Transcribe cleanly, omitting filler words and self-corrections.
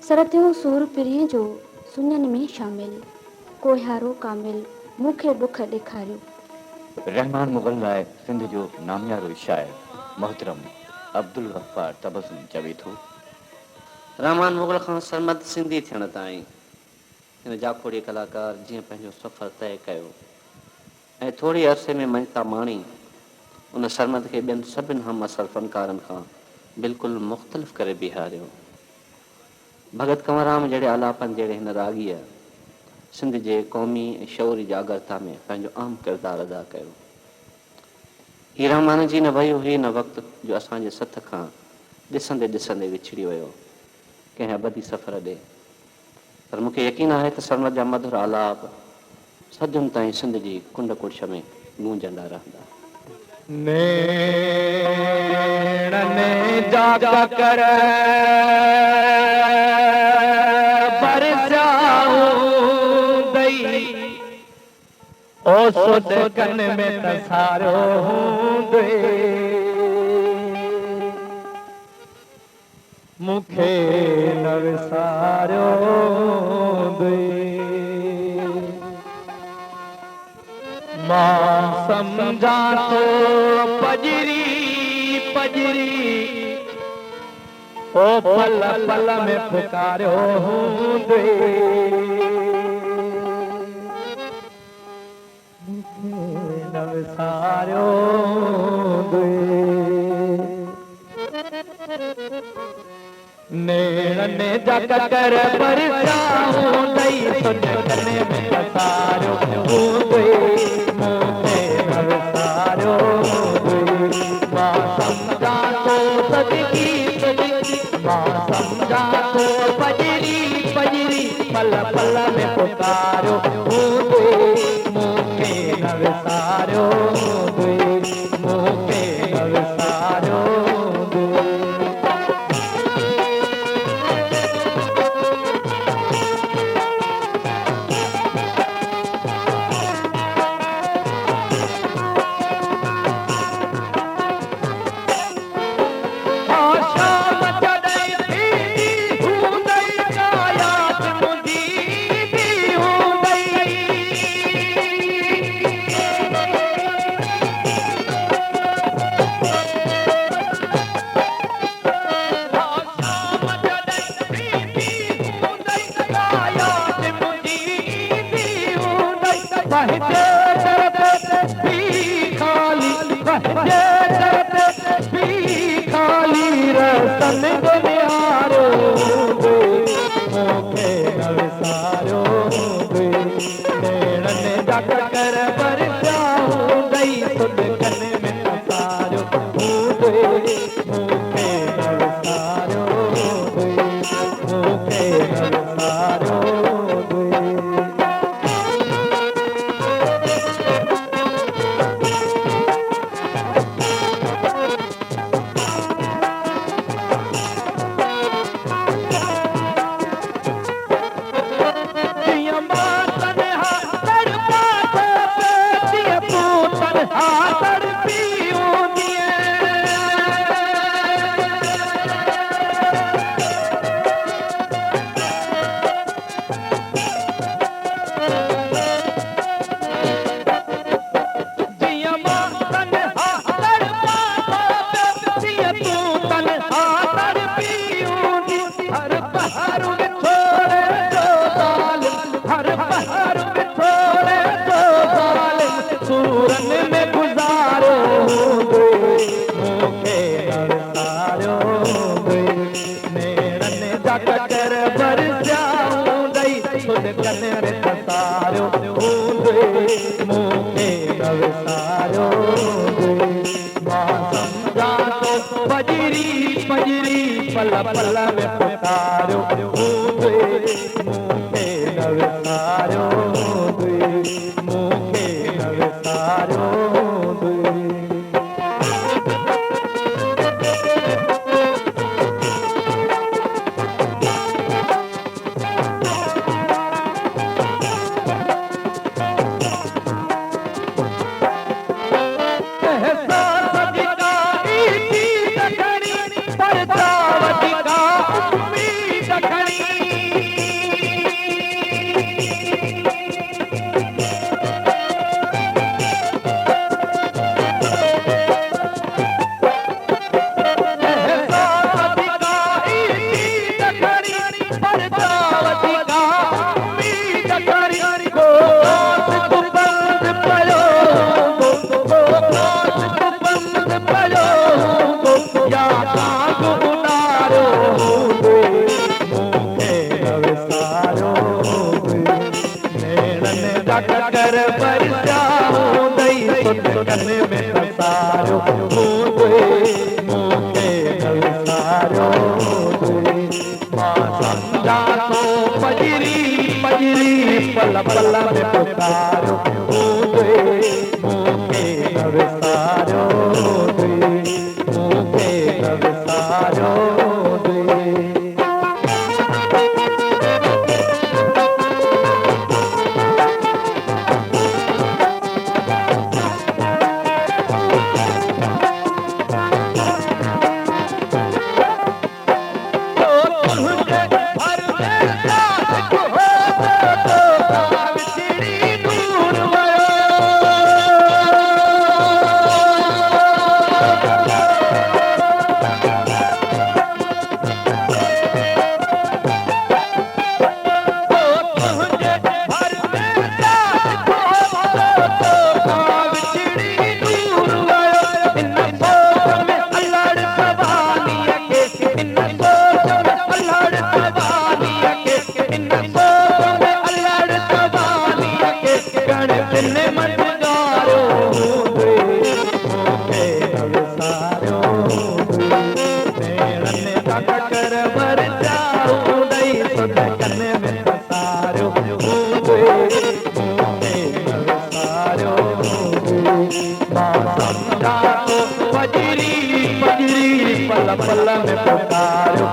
सरथियो सूर पिरीअ जो सुञनि में शामिल कोहियारो कामिल मूंखे दुख ॾेखारियो। रहमान मुग़ल लाइ सिंध जो नामियारो शाइर मोहतरम अब्दुल गफ्फार तबसुम चवे थो, रहमान मुग़ल खां सरमद सिंधी थियण ताईं हिन जाखोड़ी कलाकार जीअं पंहिंजो सफ़र तय कयो ऐं थोरे अरसे में मञता माणी उन सरमद खे ॿियनि सभिनि हम असर फ़नकारनि खां बिल्कुलु मुख़्तलिफ़ करे बीहारियो। भगत कंवरराम जहिड़े आलापन जहिड़े हिन राॻीअ सिंध जे क़ौमी ऐं शौरी जागरता में पंहिंजो अहम किरदारु अदा कयो। हीअ रहमान जी न वई हुई न वक़्तु जो असांजे सथ खां ॾिसंदे ॾिसंदे विछड़ी वियो कंहिं अबदी सफ़र ॾे, पर मूंखे यकीन आहे त सरमद जा मधुर आलाप सदियुनि ताईं सिंध जी कुंड कुड़श में गूंजंदा रहंदा। ओ सुध कन में तसारो हूंदे मूंखे न विसारियो हूंदे मां सम्झा थो पजरी पजरी ओ पल पल में पुकारियो हूंदे विसारियो नेड़ने जा कर परसा हूंदई सुन कने में विसारियो हूंदई मूंखे न विसारियो हूंदई मां सम्झा थो सदकी सदकी मां सम्झा थो पजरी पजरी पल पल में पुकारियो हूंदई मूंखे न विसारियो मूंखे न विसारियो दखणी पल पल में पुकारो मूंखे न विसारियो मूंखे न विसारियो पल पल में पुकारो